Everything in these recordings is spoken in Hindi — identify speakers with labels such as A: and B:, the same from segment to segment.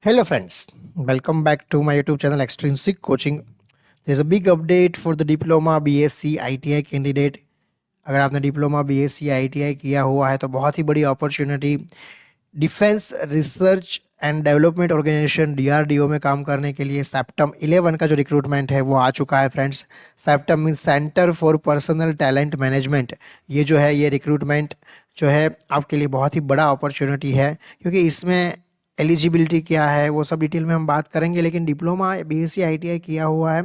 A: Hello friends, welcome back to my YouTube channel Extrinsic Coaching. There is a big update for the diploma BSc ITI candidate. अगर आपने डिप्लोमा BSc ITI किया हुआ है तो बहुत ही बड़ी opportunity defence research and development organisation DRDO में काम करने के लिए सेप्टम 11 का जो रिक्रूटमेंट है वो आ चुका है friends. Septum mean centre for personal talent management. ये जो है ये रिक्रूटमेंट जो है आपके लिए बहुत ही बड़ा अपॉर्चुनिटी है, क्योंकि इसमें एलिजिबिलिटी क्या है वो सब डिटेल में हम बात करेंगे। लेकिन डिप्लोमा BSc ITI किया हुआ है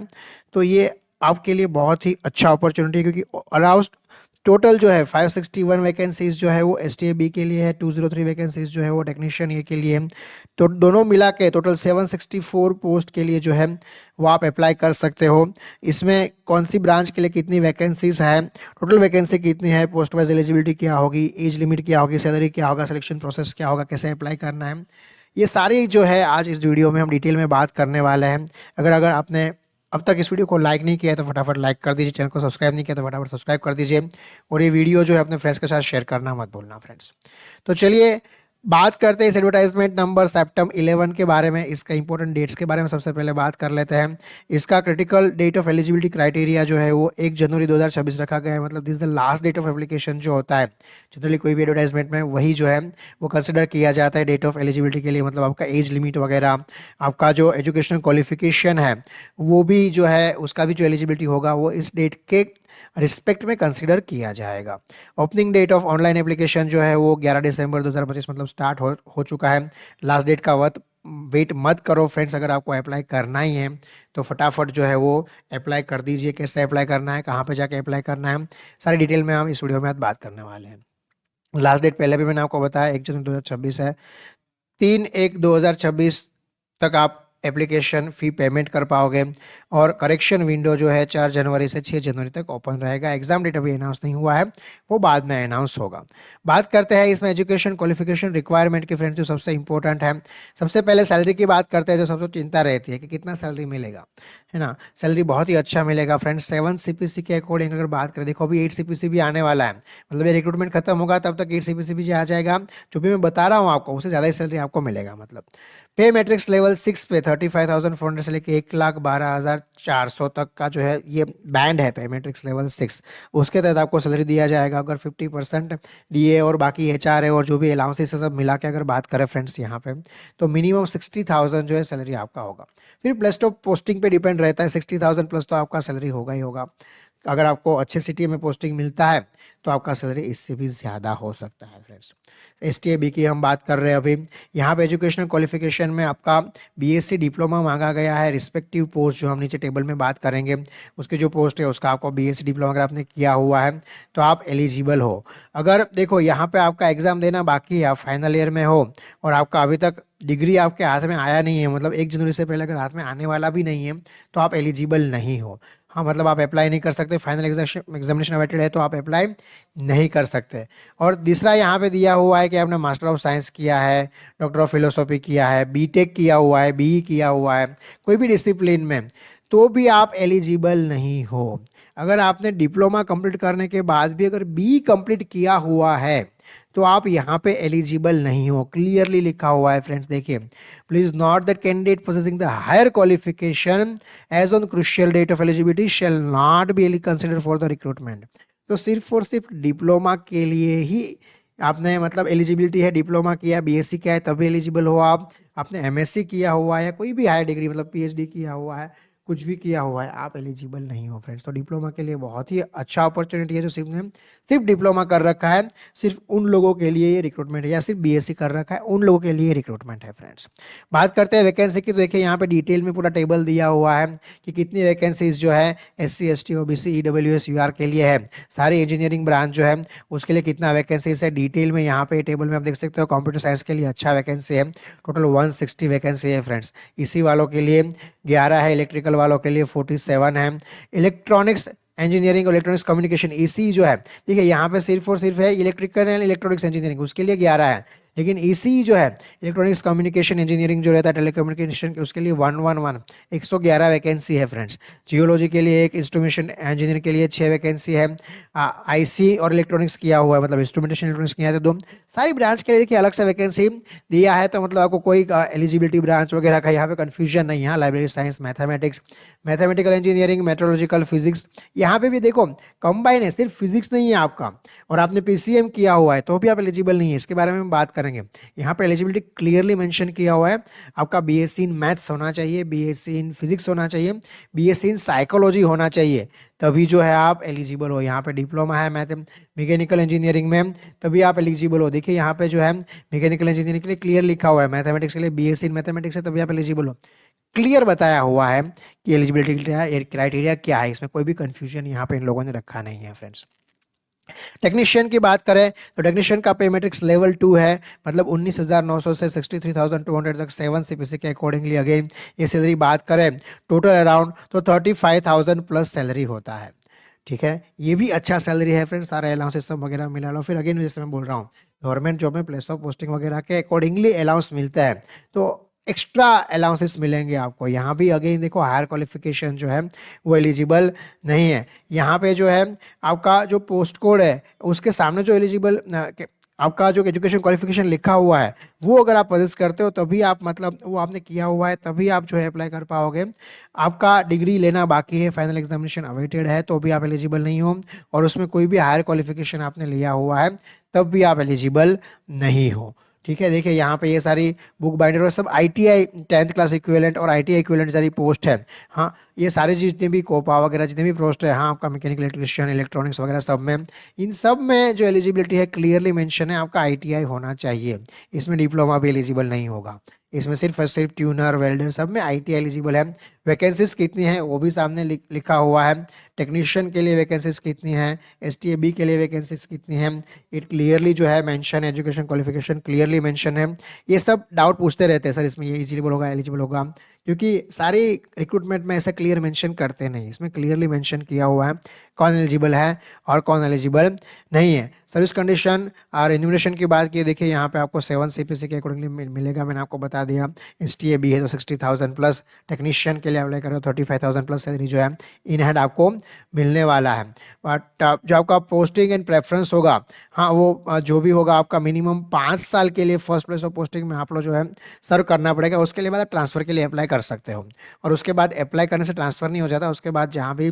A: तो ये आपके लिए बहुत ही अच्छा अपॉर्चुनिटी है, क्योंकि अराउंड टोटल जो है 561 वैकेंसीज जो है वो STAB के लिए है, 203 वैकेंसीज जो है वो टेक्नीशियन ये के लिए है। तो दोनों मिला के टोटल 764 पोस्ट के लिए जो है वो आप अप्लाई कर सकते हो। इसमें कौन सी ब्रांच के लिए कितनी वैकेंसीज है, टोटल वैकेंसी कितनी है, पोस्ट वाइज एलिजिबिलिटी क्या होगी, एज लिमिट क्या होगी, सैलरी क्या होगा, सिलेक्शन प्रोसेस क्या होगा, कैसे अप्लाई करना है, ये सारी जो है आज इस वीडियो में हम डिटेल में बात करने वाले हैं। अगर अगर आपने अब तक इस वीडियो को लाइक नहीं किया है तो फटाफट लाइक कर दीजिए, चैनल को सब्सक्राइब नहीं किया तो फटाफट सब्सक्राइब कर दीजिए, और ये वीडियो जो है अपने फ्रेंड्स के साथ शेयर करना मत भूलना फ्रेंड्स। तो चलिए बात करते हैं इस एडवर्टाइजमेंट नंबर सेप्टम 11 के बारे में। इसका इंपॉर्टेंट डेट्स के बारे में सबसे पहले बात कर लेते हैं। इसका critical date of eligibility criteria जो है वो 1 जनवरी 2026 रखा गया है। मतलब this the last date of application जो होता है जनरली कोई भी एडवर्टाइजमेंट में, वही जो है वो कंसिडर किया जाता है डेट ऑफ एलिजिबिलिटी के लिए। मतलब आपका एज लिमिट वगैरह, आपका जो एजुकेशनल क्वालिफिकेशन है वो भी जो है उसका भी जो एलिजिबिलिटी होगा वो इस डेट के रिस्पेक्ट में कंसिडर किया जाएगा। Opening date of online application जो है वो 11 दिसंबर 2025 मतलब स्टार्ट हो चुका है। लास्ट डेट का वेट मत करो फ्रेंड्स। अगर आपको अप्लाई करना ही है तो फटाफट जो है वो अप्लाई कर दीजिए। कैसे अप्लाई करना है, कहाँ पे जाके अप्लाई करना है, सारी डिटेल में हम इस वीडियो में आज बात करने वाले हैं। लास्ट डेट पहले भी मैंने आपको बताया 1 जनवरी 2026 है। 3/1/2026 तक आप एप्लीकेशन फ़ी पेमेंट कर पाओगे, और करेक्शन विंडो जो है 4 जनवरी से 6 जनवरी तक ओपन रहेगा। एग्जाम डेट अभी अनाउंस नहीं हुआ है, वो बाद में अनाउंस होगा। बात करते हैं इसमें एजुकेशन क्वालिफिकेशन रिक्वायरमेंट की फ्रेंड्स, जो सबसे इंपॉर्टेंट है। सबसे पहले सैलरी की बात करते हैं, जो सबसे चिंता रहती है कि कितना सैलरी मिलेगा, है ना। सैलरी बहुत ही अच्छा मिलेगा फ्रेंड्स। 7 CPC के अकॉर्डिंग अगर बात करें, देखो अभी 8 CPC भी आने वाला है। मतलब ये रिक्रूटमेंट खत्म होगा तब तक 8 CPC भी आ जाएगा। जो भी मैं बता रहा हूँ आपको उससे ज़्यादा ही सैलरी आपको मिलेगा। मतलब पे मैट्रिक्स लेवल 6 पे 35,400 से लेके 1,12,400 तक का जो है ये बैंड है पे मैट्रिक्स लेवल 6। उसके तहत आपको सैलरी दिया जाएगा। अगर 50% DA और बाकी HRA और जो भी अलाउंसेस सब मिला के अगर बात करें फ्रेंड्स यहाँ पे, तो मिनिमम 60,000 जो है सैलरी आपका होगा। फिर प्लस टू पोस्टिंग पे डिपेंड रहता है। 60,000 प्लस तो आपका सैलरी होगा ही होगा। अगर आपको अच्छे सिटी में पोस्टिंग मिलता है तो आपका सैलरी इससे भी ज़्यादा हो सकता है फ्रेंड्स। STAB की हम बात कर रहे हैं अभी। यहाँ पे एजुकेशनल क्वालिफिकेशन में आपका BSc डिप्लोमा मांगा गया है। रिस्पेक्टिव पोस्ट जो हम नीचे टेबल में बात करेंगे, उसकी जो पोस्ट है उसका आपको BSc डिप्लोमा अगर आपने किया हुआ है तो आप एलिजिबल हो। अगर देखो यहाँ पे आपका एग्ज़ाम देना बाकी है, आप फाइनल ईयर में हो और आपका अभी तक डिग्री आपके हाथ में आया नहीं है, मतलब 1 जनवरी से पहले अगर हाथ में आने वाला भी नहीं है तो आप एलिजिबल नहीं हो। हाँ, मतलब आप अप्लाई नहीं कर सकते। फाइनल एग्जामिनेशन अवेटेड है तो आप अप्लाई नहीं कर सकते। और दूसरा यहाँ पे दिया हुआ है कि आपने मास्टर ऑफ साइंस किया है, डॉक्टर ऑफ फिलोसॉफी किया है, BTech किया हुआ है, BE किया हुआ है, कोई भी डिसिप्लिन में, तो भी आप एलिजिबल नहीं हो। अगर आपने डिप्लोमा कंप्लीट करने के बाद भी अगर BE कंप्लीट किया हुआ है तो आप यहाँ पे एलिजिबल नहीं हो। क्लियरली लिखा हुआ है फ्रेंड्स, देखिए, please note that candidate possessing the higher qualification as on crucial date of eligibility shall not be consider for the recruitment. तो सिर्फ और सिर्फ डिप्लोमा के लिए ही आपने मतलब एलिजिबिलिटी है। डिप्लोमा किया, BSc किया है तभी एलिजिबल हो आप। आपने MSc किया हुआ है या कोई भी हायर डिग्री मतलब PhD किया हुआ है, कुछ भी किया हुआ है, आप एलिजिबल नहीं हो फ्रेंड्स। तो डिप्लोमा के लिए बहुत ही अच्छा अपॉर्चुनिटी है। जो सिर्फ डिप्लोमा कर रखा है, सिर्फ उन लोगों के लिए ये रिक्रूटमेंट है, या सिर्फ BSc कर रखा है उन लोगों के लिए रिक्रूटमेंट है फ्रेंड्स। बात करते हैं वैकेंसी की, तो देखिए यहाँ पे डिटेल में पूरा टेबल दिया हुआ है कि कितनी वैकेंसीज जो है SC ST OBC EWS UR के लिए है। सारी इंजीनियरिंग ब्रांच जो है उसके लिए कितना वैकेंसीज है डिटेल में यहाँ पे टेबल में आप देख सकते हो। कंप्यूटर साइंस के लिए अच्छा वैकेंसी है, टोटल 160 वैकेंसी है फ्रेंड्स। इसी वालों के लिए 11 है, इलेक्ट्रिकल वालों के लिए 47 है। इलेक्ट्रॉनिक्स इंजीनियरिंग और इलेक्ट्रॉनिक्स कम्युनिकेशन EC जो है, ठीक है, यहाँ पे सिर्फ और सिर्फ है इलेक्ट्रिकल एंड इलेक्ट्रॉनिक्स इंजीनियरिंग, उसके लिए 11 है। लेकिन ईसी जो है इलेक्ट्रॉनिक्स कम्युनिकेशन इंजीनियरिंग जो रहता है टेलीकम्युनिकेशन के, उसके लिए 111 वैकेंसी है फ्रेंड्स। जियोलॉजी के लिए एक, इंस्ट्रूमेंटेशन इंजीनियर के लिए 6 वैकेंसी है। आईसी और इलेक्ट्रॉनिक्स किया हुआ है, मतलब इंस्ट्रूमेंटेशन इलेक्ट्रॉनिक्स किया है तो 2। सारी ब्रांच के लिए देखिए अलग से वैकेंसी दिया है, तो मतलब आपको कोई एलिजिबिलिटी ब्रांच वगैरह का यहाँ पे कंफ्यूजन नहीं है। Library science, mathematics, mathematical engineering, metrological physics, यहाँ पे भी देखो कंबाइन है, सिर्फ फिजिक्स नहीं है आपका। और आपने पीसीएम किया हुआ है तो भी आप एलिजिबल नहीं है, इसके बारे में हम बात करेंगे। यहाँ पे एलिजिबिलिटी क्लियरली मेंशन किया हुआ है, आपका बीएससी इन मैथ्स होना चाहिए, बीएससी इन फिजिक्स होना चाहिए, बीएससी इन साइकोलॉजी होना चाहिए, तभी जो है आप एलिजिबल हो। यहाँ पे डिप्लोमा है मैथ मैकेनिकल इंजीनियरिंग में, तभी आप एलिजिबल हो। देखिए यहाँ पे जो है मैकेनिकल इंजीनियरिंग के लिए क्लियर लिखा हुआ है, मैथमेटिक्स के लिए बीएससी इन मैथमेटिक्स है, तभी आप एलिजिबल हो। क्लियर बताया हुआ है कि एलिजिबिलिटी क्राइटेरिया क्या है, इसमें कोई भी कंफ्यूजन यहाँ पे इन लोगों ने रखा नहीं है फ्रेंड्स। टेक्नीशियन की बात करें तो टेक्नीशियन का पे मैट्रिक्स लेवल 2 है, मतलब 19,900 से 63,200 तक 7 सीपीसी के अकॉर्डिंगली। अगेन ये सैलरी बात करें टोटल अराउंड तो 35,000 प्लस सैलरी होता है। ठीक है, ये भी अच्छा सैलरी है फ्रेंड्स, सारा अलाउंस सब वगैरह मिला लो। फिर अगेन जैसे मैं बोल रहा हूँ, गवर्नमेंट जॉब में प्लेस ऑफ पोस्टिंग वगैरह के अकॉर्डिंगली अलाउंस मिलता है, तो एक्स्ट्रा अलाउंसेस मिलेंगे आपको। यहाँ भी अगेन देखो हायर क्वालिफिकेशन जो है वो एलिजिबल नहीं है। यहाँ पे जो है आपका जो पोस्ट कोड है उसके सामने जो एलिजिबल आपका जो एजुकेशन क्वालिफिकेशन लिखा हुआ है वो अगर आप पजेस करते हो तभी आप, मतलब वो आपने किया हुआ है तभी आप जो है अप्लाई कर पाओगे। आपका डिग्री लेना बाकी है, फाइनल एग्जामिनेशन अवेटेड है तो भी आप एलिजिबल नहीं हो, और उसमें कोई भी हायर क्वालिफिकेशन आपने लिया हुआ है तब भी आप एलिजिबल नहीं हो। ठीक है, देखिए यहाँ पे ये सारी बुक बाइंडर और सब आईटीआई 10th क्लास इक्विवेलेंट और आईटीआई इक्विवेलेंट सारी पोस्ट है। हाँ, ये सारे जितने भी कोपा वगैरह जितने भी पोस्ट है, हाँ आपका मैकेनिकल इलेक्ट्रिशियन, इलेक्ट्रॉनिक्स वगैरह सब में, इन सब में जो एलिजिबिलिटी है क्लियरली मेंशन है, आपका आईटीआई होना चाहिए। इसमें डिप्लोमा भी एलिजिबल नहीं होगा, इसमें सिर्फ ट्यूनर, वेल्डर सब में आईटीआई एलिजिबल है। वैकेंसीज कितनी है वो भी सामने लिखा हुआ है। टेक्नीशियन के लिए वैकेंसीज कितनी है, एसटीएबी के लिए वैकेंसीज कितनी है, इट क्लियरली जो है मेंशन है, एजुकेशन क्वालिफिकेशन क्लियरली मेंशन है। ये सब डाउट पूछते रहते हैं सर इसमें ये एलिजिबल होगा, एलिजिबल होगा, क्योंकि सारे रिक्रूटमेंट में ऐसा क्लियर मेंशन करते नहीं, इसमें क्लियरली मेंशन किया हुआ है कौन एलिजिबल है और कौन एलिजिबल नहीं है। सर्विस कंडीशन और रिन्यूमरेशन की बात की, देखिए यहाँ पे आपको 7 सीपीसी के अकॉर्डिंगली मिलेगा, मैंने आपको बता दिया। एसटीएबी है तो 60,000 प्लस, टेक्नीशियन के लिए अप्लाई करो 35,000 प्लस सैलरी जो है इन हैंड आपको मिलने वाला है। बट जो आपका पोस्टिंग एंड प्रेफरेंस होगा, हाँ वो जो भी होगा आपका मिनिमम 5 साल के लिए फर्स्ट प्लेस ऑफ पोस्टिंग में आप लोग जो है सर्व करना पड़ेगा, उसके लिए बाद ट्रांसफर के लिए अप्लाई कर सकते हो। और उसके बाद अप्लाई करने से ट्रांसफर नहीं हो जाता, उसके बाद जहाँ भी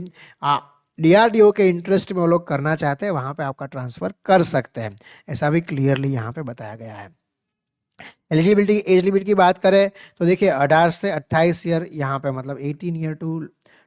A: डीआरडीओ के इंटरेस्ट में वो लोग करना चाहते हैं वहाँ पे आपका ट्रांसफर कर सकते हैं, ऐसा भी क्लियरली यहाँ पे बताया गया है। एलिजिबिलिटी एज लिमिट की बात करें तो देखिए 18 से 28 ईयर, यहाँ पे मतलब 18 ईयर टू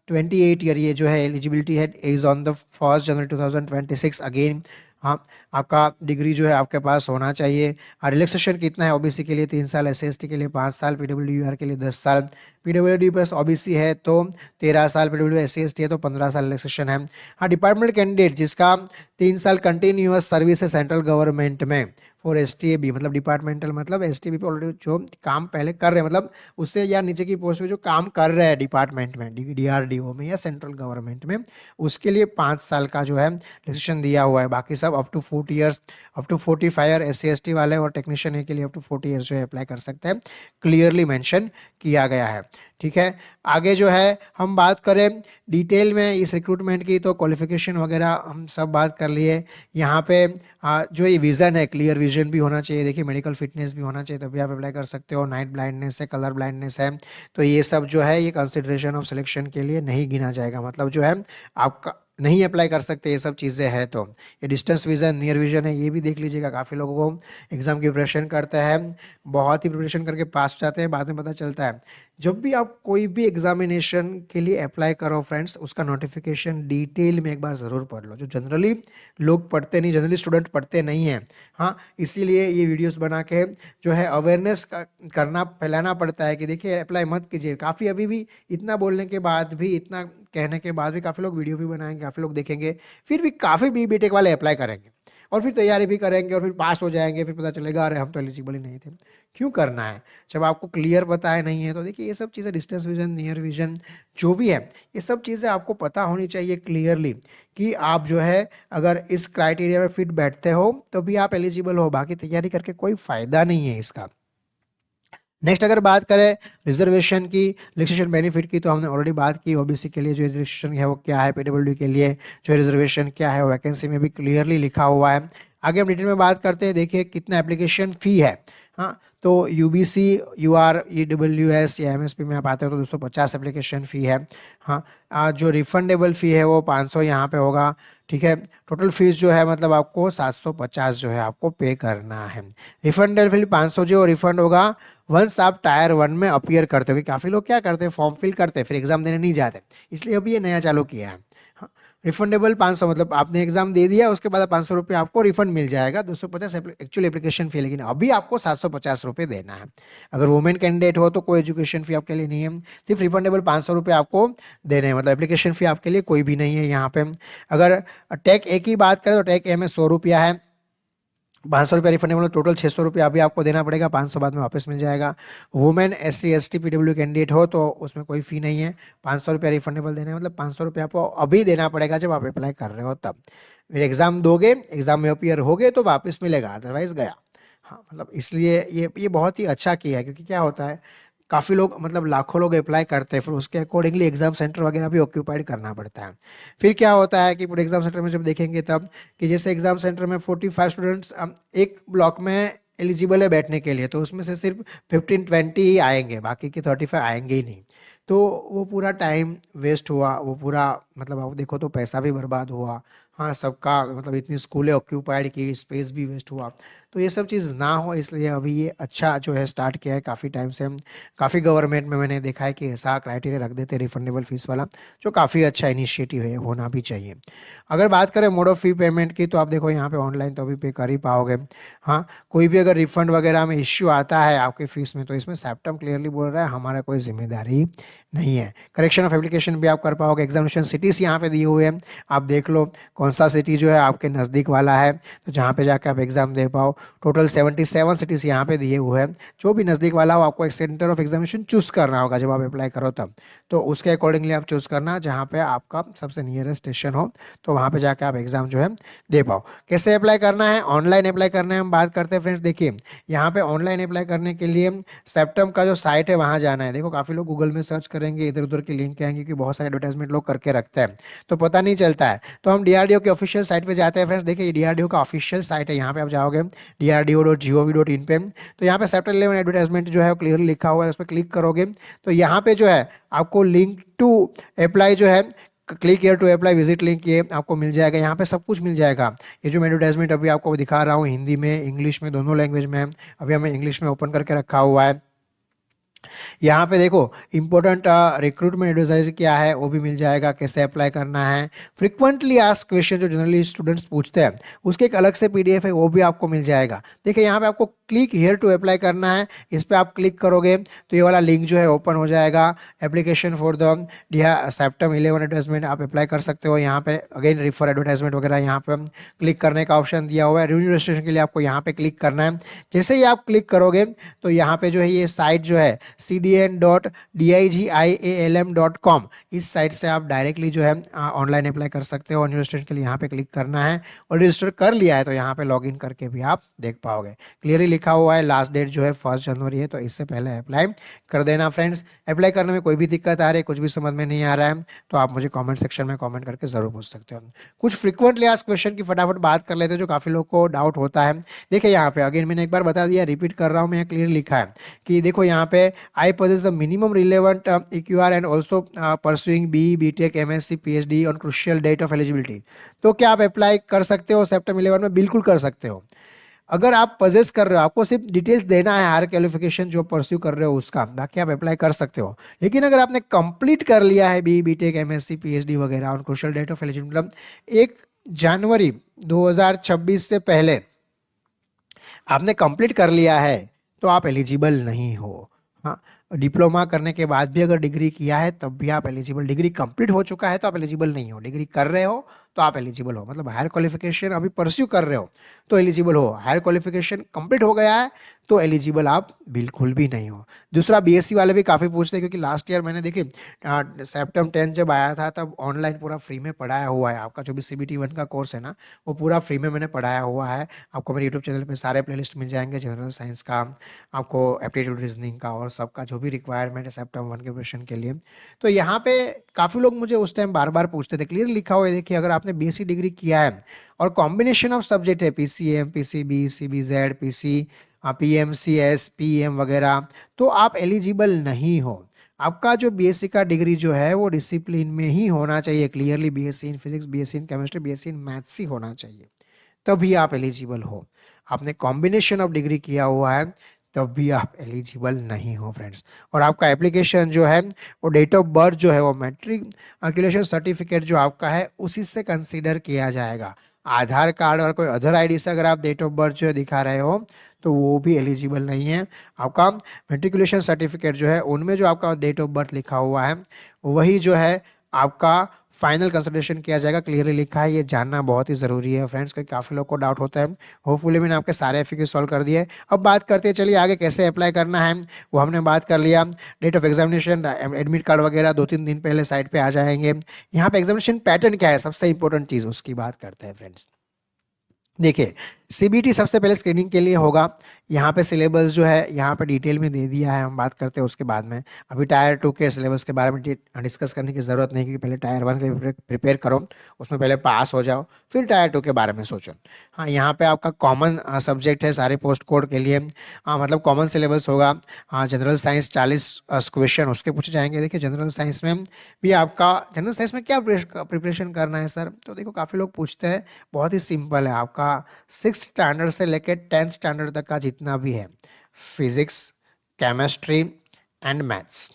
A: 28 ईयर, ये जो है एलिजिबिलिटी है as on the 1 January 2026। Again हाँ, आपका डिग्री जो है आपके पास होना चाहिए। और रिलैक्सेशन कितना है, ओबीसी के लिए 3 साल, एससी/एसटी के लिए 5 साल, पीडब्ल्यूआर के लिए 10 साल, पीडब्ल्यूडी प्लस ओबीसी है तो 13 साल, पीडब्ल्यू एससी/एसटी है तो 15 साल रिलैक्सेशन है। हाँ, डिपार्टमेंट कैंडिडेट जिसका 3 साल कंटिन्यूअस सर्विस है सेंट्रल गवर्नमेंट में फॉर एसटीएबी, मतलब डिपार्टमेंटल, मतलब एसटीएबी पे ऑलरेडी जो काम पहले कर रहे हैं, मतलब उससे या नीचे की पोस्ट में जो काम कर रहे हैं डिपार्टमेंट में, डीआरडीओ में या सेंट्रल गवर्नमेंट में, उसके लिए 5 साल का जो है रिलेक्सेशन दिया हुआ है। बाकी सब up to 40 years, up to 45 year SC ST वाले और टेक्नीशियन ए के लिए अप टू 40 ईयर्स जो है अप्लाई कर सकते हैं, क्लियरली मेंशन किया गया है। ठीक है, आगे जो है हम बात करें डिटेल में इस रिक्रूटमेंट की तो क्वालिफिकेशन वगैरह हम सब बात कर लिए। यहाँ पे जो ये विज़न है, क्लियर विजन भी होना चाहिए, देखिए मेडिकल फिटनेस भी होना चाहिए तभी आप अप्लाई कर सकते हो। नाइट ब्लाइंडनेस है, कलर ब्लाइंडनेस है, तो ये सब जो है ये कंसिडरेशन ऑफ सिलेक्शन के लिए नहीं गिना जाएगा, मतलब जो है आपका नहीं अप्लाई कर सकते ये सब चीज़ें हैं। तो ये डिस्टेंस विजन, नियर विजन है, ये भी देख लीजिएगा। काफ़ी लोगों को एग्जाम की प्रिपरेशन करते हैं, बहुत ही प्रिपरेशन करके पास हो जाते हैं, बाद में पता चलता है। जब भी आप कोई भी एग्जामिनेशन के लिए अप्लाई करो फ्रेंड्स, उसका नोटिफिकेशन डिटेल में एक बार ज़रूर पढ़ लो, जो जनरली लोग पढ़ते नहीं, जनरली स्टूडेंट पढ़ते नहीं हैं। हाँ, इसीलिए ये वीडियोस बना के जो है अवेयरनेस करना, फैलाना पड़ता है कि देखिए अप्लाई मत कीजिए। काफ़ी अभी भी इतना बोलने के बाद भी, इतना कहने के बाद भी काफ़ी लोग वीडियो भी बनाएंगे, काफ़ी लोग देखेंगे, फिर भी काफ़ी बीटेक वाले अप्लाई करेंगे। और फिर तैयारी भी करेंगे और फिर पास हो जाएंगे, फिर पता चलेगा अरे हम तो एलिजिबल ही नहीं थे। क्यों करना है जब आपको क्लियर पता है नहीं है? तो देखिए ये सब चीज़ें डिस्टेंस विजन, नियर विजन जो भी है, ये सब चीज़ें आपको पता होनी चाहिए क्लियरली कि आप जो है अगर इस क्राइटेरिया में फिट बैठते हो तो भी आप एलिजिबल हो, बाकी तैयारी करके कोई फायदा नहीं है इसका। नेक्स्ट अगर बात करें रिजर्वेशन की, रिलैक्सेशन बेनिफिट की, तो हमने ऑलरेडी बात की ओबीसी के लिए जो रिलैक्सेशन है वो क्या है, पीडब्ल्यूडी के लिए जो रिजर्वेशन क्या है, वैकेंसी में भी क्लियरली लिखा हुआ है। आगे हम डिटेल में बात करते हैं। देखिए कितना एप्लीकेशन फ़ी है। हाँ, तो यूबीसी, यूआर, ईडब्ल्यूएस या एमएसपी में आप आते हो तो 250 एप्लीकेशन फ़ी है। हाँ, जो रिफंडेबल फ़ी है वो 500 यहाँ पे होगा। ठीक है, टोटल फीस जो है मतलब आपको 750 जो है आपको पे करना है। रिफंडेबल फी 500 जो रिफंड होगा वंस आप टायर 1 में अपीयर करते हो। कि काफ़ी लोग क्या करते हैं, फॉर्म फिल करते हैं फिर एग्जाम देने नहीं जाते, इसलिए अभी ये नया चालू किया है। हाँ, रिफंडेबल 500 मतलब आपने एग्जाम दे दिया उसके बाद 500 रुपये आपको रिफंड मिल जाएगा। 250 एक्चुअल एप्लीकेशन फी, लेकिन अभी आपको 750 रुपये देना है। अगर वुमेन कैंडिडेट हो तो कोई एजुकेशन फी आपके लिए नहीं है, सिर्फ रिफंडेबल 500 रुपये आपको देने हैं, मतलब एप्लीकेशन फी आपके लिए कोई भी नहीं है यहाँ पे। अगर टेक ए की बात करें तो टेक ए में 100 रुपया है, 500 रुपया रिफंडेबल, टोटल 600 रुपया अभी आपको देना पड़ेगा, 500 बाद में वापस मिल जाएगा। Women SC ST PW candidate हो तो उसमें कोई फ़ी नहीं है, 500 रुपया रिफंडेबल देना है, मतलब 500 रुपया आपको अभी देना पड़ेगा जब आप अप्लाई कर रहे हो तब। फिर एग्ज़ाम दोगे, एग्ज़ाम में अपीयर होगे तो वापस मिलेगा, अदरवाइज गया। हाँ, मतलब इसलिए ये बहुत ही अच्छा किया है, क्योंकि क्या होता है काफ़ी लोग मतलब लाखों लोग अप्लाई करते हैं, फिर उसके अकॉर्डिंगली एग्जाम सेंटर वगैरह भी ऑक्यूपाइड करना पड़ता है। फिर क्या होता है कि पूरे एग्जाम सेंटर में जब देखेंगे तब कि जैसे एग्जाम सेंटर में 45 स्टूडेंट्स एक ब्लॉक में एलिजिबल है बैठने के लिए, तो उसमें से सिर्फ 15-20 ही आएंगे, बाकी के 35 आएंगे ही नहीं। तो वो पूरा टाइम वेस्ट हुआ, वो पूरा मतलब आप देखो तो पैसा भी बर्बाद हुआ। हाँ, सबका मतलब इतनी स्कूलें ऑक्यूपाइड की, स्पेस भी वेस्ट हुआ। तो ये सब चीज़ ना हो इसलिए अभी ये अच्छा जो है स्टार्ट किया है काफ़ी टाइम से। हम काफ़ी गवर्नमेंट में मैंने देखा है कि ऐसा क्राइटेरिया रख देते रिफंडेबल फीस वाला, जो काफ़ी अच्छा इनिशिएटिव है, होना भी चाहिए। अगर बात करें मोड ऑफ फी पेमेंट की, तो आप देखो यहाँ पे ऑनलाइन तो अभी पे कर ही पाओगे। हाँ, कोई भी अगर रिफंड वगैरह में इश्यू आता है आपके फीस में, तो इसमें सेप्टम क्लियरली बोल रहा है हमारा कोई जिम्मेदारी नहीं है। करेक्शन ऑफ एप्लीकेशन भी आप कर पाओगे। एग्जामिनेशन सिटीज़ यहाँ पे दिए हुए हैं, आप देख लो कौन सा सिटी जो है आपके नज़दीक वाला है, तो जहाँ पे जाकर आप एग्ज़ाम दे पाओ। टोटल 77 सिटीज़ यहाँ पे दिए हुए हैं, जो भी नज़दीक वाला हो आपको एक सेंटर ऑफ एग्जामिनेशन चूज़ करना होगा जब आप अप्लाई करो तब। तो उसके अकॉर्डिंगली आप चूज़ करना जहाँ पे आपका सबसे नियरेस्ट स्टेशन हो, तो वहाँ पे जाकर आप एग्ज़ाम जो है दे पाओ। कैसे अप्लाई करना है, ऑनलाइन अप्लाई करना है हम बात करते हैं फ्रेंड्स। देखिए यहाँ पे ऑनलाइन अप्लाई करने के लिए सेप्टम का जो साइट है वहाँ जाना है। देखो काफ़ी लोग गूगल में सर्च करेंगे, इधर उधर की लिंक आएंगे, क्योंकि बहुत सारे एडवर्टाइजमेंट लोग करके रखते हैं तो पता नहीं चलता है। तो हम DRDO के ऑफिशियल साइट पे जाते हैं फ्रेंड्स। देखिए DRDO का ऑफिशियल साइट है, यहाँ पे आप जाओगे drdo.gov.in पे, तो यहाँ पे चैप्टर 11 एडवर्टाइजमेंट जो है वो क्लियरली लिखा हुआ है, उस पर क्लिक करोगे तो यहाँ पे जो है आपको लिंक टू अप्लाई जो है, click here to apply visit link, ये आपको मिल जाएगा। यहाँ पे सब कुछ मिल जाएगा। ये जो मैं एडवर्टाइजमेंट अभी आपको दिखा रहा हूँ हिंदी में, इंग्लिश में, दोनों लैंग्वेज में है। अभी हमें इंग्लिश में ओपन करके रखा हुआ है। यहाँ पे देखो इंपॉर्टेंट रिक्रूटमेंट एडवाइजरी क्या है वो भी मिल जाएगा, कैसे अप्लाई करना है। फ्रिक्वेंटली आस्क्ड क्वेश्चन जो जनरली स्टूडेंट्स पूछते हैं उसके एक अलग से PDF है, वो भी आपको मिल जाएगा। देखिए यहाँ पे आपको क्लिक हियर टू अप्लाई करना है, इस पर आप क्लिक करोगे तो ये वाला लिंक जो है ओपन हो जाएगा। Application for the septum 11 advertisement आप अप्लाई कर सकते हो। यहाँ पे अगेन रिफर एडवर्टाइजमेंट वगैरह यहाँ पे क्लिक करने का ऑप्शन दिया हुआ है। रिव्यू रजिस्ट्रेशन के लिए आपको यहाँ पे क्लिक करना है। जैसे ही आप क्लिक करोगे तो यहाँ पे जो है ये साइट जो है cdn.digialm.com, इस साइट से आप डायरेक्टली जो है ऑनलाइन अप्लाई कर सकते हो। रजिस्ट्रेशन के लिए यहाँ पे क्लिक करना है, और रजिस्टर कर लिया है तो यहाँ पे लॉगिन करके भी आप देख पाओगे। क्लियरली लिखा हुआ है लास्ट डेट जो है 1 जनवरी है, तो इससे पहले अप्लाई कर देना फ्रेंड्स। अप्लाई करने में कोई भी दिक्कत आ रही है, कुछ भी समझ में नहीं आ रहा है, तो आप मुझे कमेंट सेक्शन में कमेंट करके जरूर पूछ सकते हो। कुछ फ्रिक्वेंटली आस्क्ड क्वेश्चन की फटाफट बात कर लेते हैं जो काफ़ी लोग को डाउट होता है। देखिए यहाँ पे अगेन मैंने एक बार बता दिया, रिपीट कर रहा हूँ मैं, क्लियर लिखा है कि देखो यहाँ पे आई possess the minimum relevant EQR and also pursuing BE, BTech, MSc, PhD on crucial date of eligibility। तो क्या आप अप्लाई कर सकते हो सेप्टेम्बर 11 में? बिल्कुल कर सकते हो। अगर आप पजेस कर रहे हो, आपको सिर्फ डिटेल्स देना है हायर क्वालिफिकेशन जो परस्यू कर रहे हो उसका, बाकी आप अप्लाई कर सकते हो। लेकिन अगर आपने कंप्लीट कर लिया है BE, BTech, MSc, PhD वगैरह on crucial date of eligibility, मतलब 1 जनवरी 2026 से पहले आपने कंप्लीट कर लिया है तो आप एलिजिबल नहीं हो। हाँ, डिप्लोमा करने के बाद भी अगर डिग्री किया है तब भी आप एलिजिबल, डिग्री कंप्लीट हो चुका है तो आप एलिजिबल नहीं हो, डिग्री कर रहे हो तो आप एलिजिबल हो, मतलब हायर क्वालिफिकेशन अभी परस्यू कर रहे हो तो एलिजिबल हो, हायर क्वालिफिकेशन कंप्लीट हो गया है तो एलिजिबल आप बिल्कुल भी नहीं हो। दूसरा, बीएससी वाले भी काफ़ी पूछते हैं, क्योंकि लास्ट ईयर मैंने देखिए सेप्टेम्बर 10 जब आया था तब ऑनलाइन पूरा फ्री में पढ़ाया हुआ है, आपका जो भी CBT 1 का कोर्स है ना वो पूरा फ्री में मैंने पढ़ाया हुआ है। आपको मेरे यूट्यूब चैनल पे सारे प्लेलिस्ट मिल जाएंगे, जनरल साइंस का, आपको एप्टीट्यूड रीजनिंग का और सबका जो भी रिक्वायरमेंट है सेप्टेम्बर 1 के प्रिपरेशन के लिए। तो यहाँ पे काफ़ी लोग मुझे उस टाइम बार बार पूछते थे, क्लियर लिखा हुआ है देखिए, अगर आपने बीएससी डिग्री किया है और कॉम्बिनेशन ऑफ सब्जेक्ट है PCM, PCB, CBZ, PC, PMCS, PM वगैरह, तो आप एलिजिबल नहीं हो। आपका जो बीएससी का डिग्री जो है वो डिसिप्लिन में ही होना चाहिए, clearly BSc in physics, BSc in chemistry, BSc in maths ही होना चाहिए, तभी आप एलिजिबल हो। आपने कॉम्बिनेशन ऑफ डिग्री किया हुआ है तब भी आप एलिजिबल नहीं हो फ्रेंड्स। और आपका एप्लीकेशन जो है वो डेट ऑफ बर्थ जो है वो मैट्रिकुलेशन सर्टिफिकेट जो आपका है उसी से कंसीडर किया जाएगा। आधार कार्ड और कोई अदर आईडी से अगर आप डेट ऑफ बर्थ जो है दिखा रहे हो तो वो भी एलिजिबल नहीं है। आपका मैट्रिकुलेशन सर्टिफिकेट जो है उनमें जो आपका डेट ऑफ बर्थ लिखा हुआ है वही जो है आपका फाइनल कंसिडरेशन किया जाएगा, क्लियरली लिखा है, ये जानना बहुत ही ज़रूरी है फ्रेंड्स, क्योंकि काफ़ी लोग को डाउट होता है। होपफुली मैंने आपके सारे एफएक्यू सॉल्व कर दिए। अब बात करते हैं, चलिए आगे कैसे अप्लाई करना है वो हमने बात कर लिया। Date of examination, admit card वगैरह 2-3 दिन पहले साइट पे आ जाएंगे। यहाँ पे एग्जामिनेशन पैटर्न क्या है, सबसे इंपॉर्टेंट चीज़ उसकी बात करते हैं फ्रेंड्स। देखिए, CBT सबसे पहले स्क्रीनिंग के लिए होगा। यहाँ पे सिलेबस जो है यहाँ पे डिटेल में दे दिया है, हम बात करते हैं उसके बाद में। अभी टायर 2 के सिलेबस के बारे में डिस्कस करने की ज़रूरत नहीं, क्योंकि पहले टायर 1 के प्रिपेयर करो, उसमें पहले पास हो जाओ, फिर टायर 2 के बारे में सोचो। हाँ, यहाँ पे आपका कॉमन सब्जेक्ट है सारे पोस्ट कोड के लिए। हाँ, मतलब कॉमन सिलेबस होगा। हाँ, जनरल साइंस 40 क्वेश्चन उसके पूछे जाएंगे। देखिए, जनरल साइंस में भी आपका, जनरल साइंस में क्या प्रिपरेशन करना है सर, तो देखो काफ़ी लोग पूछते हैं, बहुत ही सिंपल है। आपका 6 स्टैंडर्ड से लेकर 10 स्टैंडर्ड तक का जितना भी है, फिजिक्स, केमिस्ट्री एंड मैथ्स,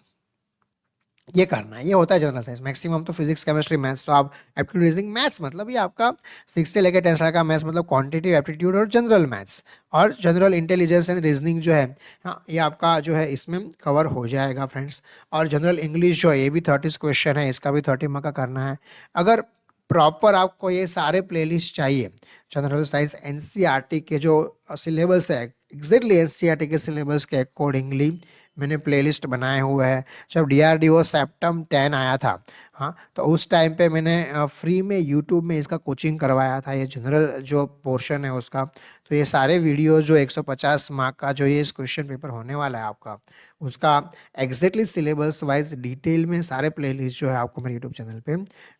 A: ये करना है। ये होता है जनरल साइंस, मैक्सिमम तो फिजिक्स, केमिस्ट्री, मैथ्स। तो आप एप्टीट्यूड रीजनिंग मैथ्स, मतलब ये आपका 6 से लेकर 10 का मैथ्स, मतलब क्वांटिटेटिव एप्टीट्यूड और जनरल मैथ्स और जनरल इंटेलिजेंस एंड रीजनिंग जो है, हाँ, ये आपका जो है इसमें कवर हो जाएगा फ्रेंड्स। और जनरल इंग्लिश जो है ये भी 30 क्वेश्चन है, इसका भी 30 मार्क का करना है। अगर प्रॉपर आपको ये सारे प्लेलिस्ट चाहिए, जनरल साइंस NCERT के जो सिलेबस है, एग्जैक्टली NCERT के सिलेबस के अकॉर्डिंगली मैंने प्लेलिस्ट बनाए हुए हैं। जब DRDO सेप्टेम्बर 10 आया था, हाँ, तो उस टाइम पे मैंने फ्री में यूट्यूब में इसका कोचिंग करवाया था, ये जनरल जो पोर्शन है उसका। तो ये सारे वीडियोस जो 150 मार्क का जो ये इस क्वेश्चन पेपर होने वाला है आपका, उसका एग्जैक्टली सिलेबस वाइज डिटेल में सारे प्लेलिस्ट जो है आपको मेरे यूट्यूब चैनल पे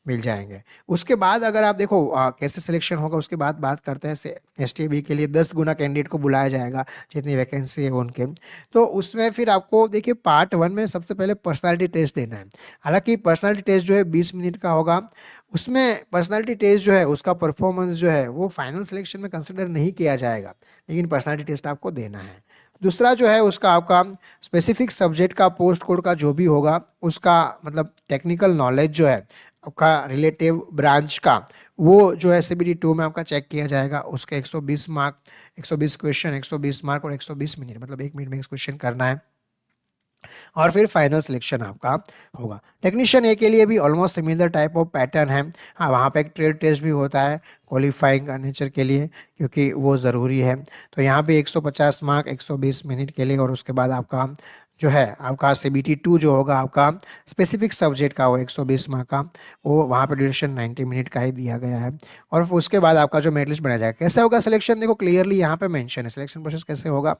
A: मिल जाएंगे। उसके बाद अगर आप देखो कैसे सिलेक्शन होगा, उसके बाद बात करते हैं। STB के लिए 10 गुना कैंडिडेट को बुलाया जाएगा, जितनी वैकेंसी है उनके। तो उसमें फिर आपको देखिए पार्ट 1 में सबसे पहले पर्सनालिटी टेस्ट देना है। हालांकि पर्सनालिटी टेस्ट जो है 20 मिनट का होगा। उसमें पर्सनालिटी टेस्ट जो है उसका परफॉर्मेंस जो है वो फाइनल सिलेक्शन में कंसिडर नहीं किया जाएगा, लेकिन पर्सनालिटी टेस्ट आपको देना है। दूसरा जो है उसका आपका स्पेसिफिक सब्जेक्ट का पोस्ट कोड का जो भी होगा उसका, मतलब टेक्निकल नॉलेज जो है आपका रिलेटिव ब्रांच का, वो जो है CBT 2 में आपका चेक किया जाएगा। उसके 120 मार्क, 120 क्वेश्चन, 120 मार्क और 120 मिनट, मतलब 1 मिनट में एक क्वेश्चन करना है। और फिर फाइनल सिलेक्शन आपका होगा। टेक्नीशियन ए के लिए भी almost similar type of pattern है। हाँ, वहाँ पे एक ट्रेड टेस्ट भी होता है क्वालिफाइंग का नेचर के लिए, क्योंकि वो ज़रूरी है। तो यहाँ पे 150 मार्क 120 मिनट के लिए, और उसके बाद आपका जो है आपका CBT 2 जो होगा आपका स्पेसिफिक सब्जेक्ट का, वो 120 मार्क का, वो वहाँ पे ड्यूरेशन 90 मिनट का ही दिया गया है। और उसके बाद आपका जो मेरिट लिस्ट बनाया जाएगा। कैसे होगा सिलेक्शन, देखो क्लियरली यहाँ पे मेंशन है सिलेक्शन प्रोसेस कैसे होगा,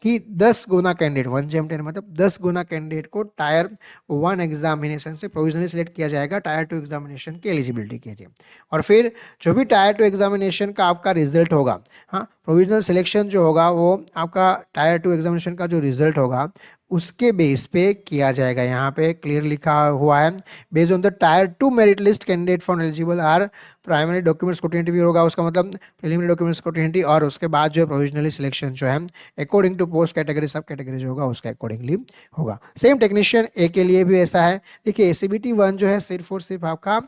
A: कि 10 गुना कैंडिडेट, 1/10 मतलब 10 गुना कैंडिडेट को टायर 1 एग्जामिनेशन से प्रोविजनली सिलेक्ट किया जाएगा टायर 2 एग्जामिनेशन की एलिजिबिलिटी के लिए। और फिर जो भी टायर 2 एग्जामिनेशन का आपका रिजल्ट होगा, हाँ, प्रोविजनल सिलेक्शन जो होगा वो आपका टायर 2 एग्जामिनेशन का जो रिजल्ट होगा उसके बेस पे किया जाएगा। यहाँ पे क्लियर लिखा हुआ है, based on the tier 2 merit list candidate for eligible are primary document scrutiny भी होगा उसका, मतलब प्रीलिमिनरी डॉक्यूमेंट स्क्रूटिनी, और उसके बाद जो है प्रोविजनली सिलेक्शन जो है अकॉर्डिंग टू पोस्ट कैटेगरी, सब कैटेगरी जो होगा उसका अकॉर्डिंगली होगा। सेम टेक्नीशियन ए के लिए भी ऐसा है। देखिए, CBT 1 जो है सिर्फ और सिर्फ आपका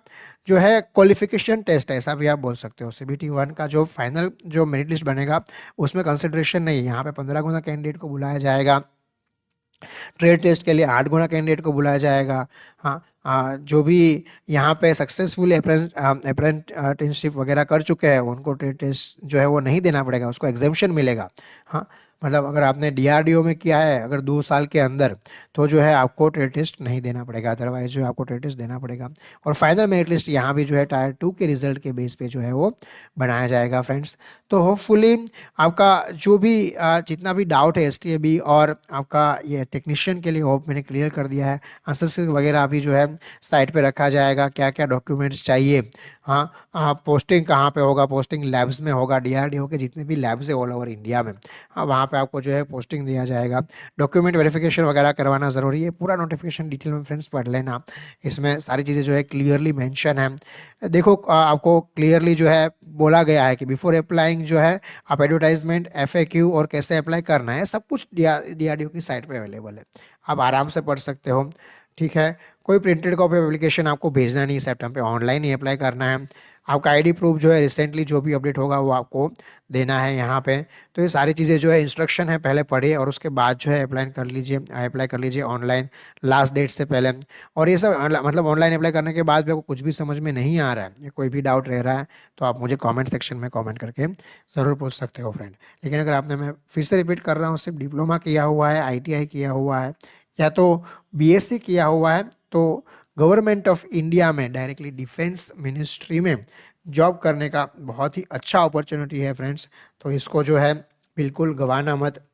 A: जो है क्वालिफिकेशन टेस्ट है, ऐसा भी आप बोल सकते हो। CBT 1 का जो फाइनल जो मेरिट लिस्ट बनेगा उसमें कंसिडरेशन नहीं है। यहाँ पे 15 गुना कैंडिडेट को बुलाया जाएगा, ट्रेड टेस्ट के लिए 8 गुना कैंडिडेट को बुलाया जाएगा। हाँ, जो भी यहाँ पे सक्सेसफुल अप्रेंटिसशिप वगैरह कर चुके हैं उनको ट्रेड टेस्ट जो है वो नहीं देना पड़ेगा, उसको एग्जेम्पशन मिलेगा। हाँ, मतलब अगर आपने डीआरडीओ में किया है अगर 2 साल के अंदर, तो जो है आपको ट्रेड टेस्ट नहीं देना पड़ेगा, अदरवाइज जो है आपको ट्रेड टेस्ट देना पड़ेगा। और फाइनल मेरिट लिस्ट यहाँ भी जो है टायर 2 के रिजल्ट के बेस पे जो है वो बनाया जाएगा फ्रेंड्स। तो होपफुली आपका जो भी जितना भी डाउट है एसटीएबी और आपका ये टेक्नीशियन के लिए होप मैंने क्लियर कर दिया है। आंसर वगैरह भी जो है साइट पे रखा जाएगा, क्या क्या डॉक्यूमेंट्स चाहिए। हाँ, पोस्टिंग कहाँ पे होगा, पोस्टिंग लैब्स में होगा, डीआरडीओ के जितने भी लैब्स है ऑल ओवर इंडिया में। हाँ, वहाँ पे आपको जो है पोस्टिंग दिया जाएगा। डॉक्यूमेंट वेरिफिकेशन वगैरह करवाना ज़रूरी है। पूरा नोटिफिकेशन डिटेल में फ्रेंड्स पढ़ लेना, इसमें सारी चीज़ें जो है क्लियरली मेंशन है। देखो आपको क्लियरली जो है बोला गया है कि बिफोर अप्लाइंग जो है आप एडवर्टाइजमेंट, एफएक्यू और कैसे अप्लाई करना है सब कुछ डीआरडीओ की साइट पे अवेलेबल है, आप आराम से पढ़ सकते हो। ठीक है, कोई प्रिंटेड कॉपी एप्लीकेशन आपको भेजना नहीं है सिस्टम पे, ऑनलाइन ही अप्लाई करना है। आपका आईडी प्रूफ जो है रिसेंटली जो भी अपडेट होगा वो आपको देना है यहाँ पे। तो ये सारी चीज़ें जो है इंस्ट्रक्शन है, पहले पढ़िए और उसके बाद जो है अप्लाई कर लीजिए ऑनलाइन लास्ट डेट से पहले। और ये सब मतलब ऑनलाइन अप्लाई करने के बाद भी आपको कुछ भी समझ में नहीं आ रहा है या कोई भी डाउट रह रहा है तो आप मुझे कमेंट सेक्शन में कमेंट करके ज़रूर पूछ सकते हो फ्रेंड। लेकिन अगर आपने, मैं फिर से रिपीट कर रहा हूँ, सिर्फ डिप्लोमा किया हुआ है, आईटीआई किया हुआ है या तो बीएससी किया हुआ है, तो गवर्नमेंट ऑफ इंडिया में डायरेक्टली डिफेंस मिनिस्ट्री में जॉब करने का बहुत ही अच्छा अपॉर्चुनिटी है फ्रेंड्स। तो इसको जो है बिल्कुल गंवाना मत।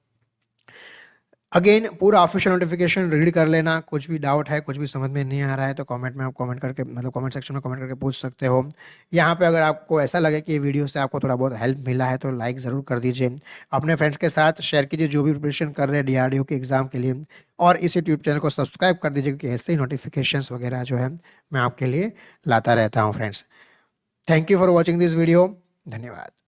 A: अगेन पूरा ऑफिशियल नोटिफिकेशन रीड कर लेना, कुछ भी डाउट है, कुछ भी समझ में नहीं आ रहा है तो कमेंट में आप कमेंट करके, मतलब कमेंट सेक्शन में कमेंट करके पूछ सकते हो। यहाँ पे अगर आपको ऐसा लगे कि ये वीडियो से आपको थोड़ा बहुत हेल्प मिला है तो लाइक ज़रूर कर दीजिए, अपने फ्रेंड्स के साथ शेयर कीजिए जो भी प्रिपरेशन कर रहे हैं डीआरडीओ के एग्ज़ाम के लिए, और इस यूट्यूब चैनल को सब्सक्राइब कर दीजिए क्योंकि ऐसे ही नोटिफिकेशन वगैरह जो है मैं आपके लिए लाता रहता हूँ friends. Thank you for watching this video. धन्यवाद।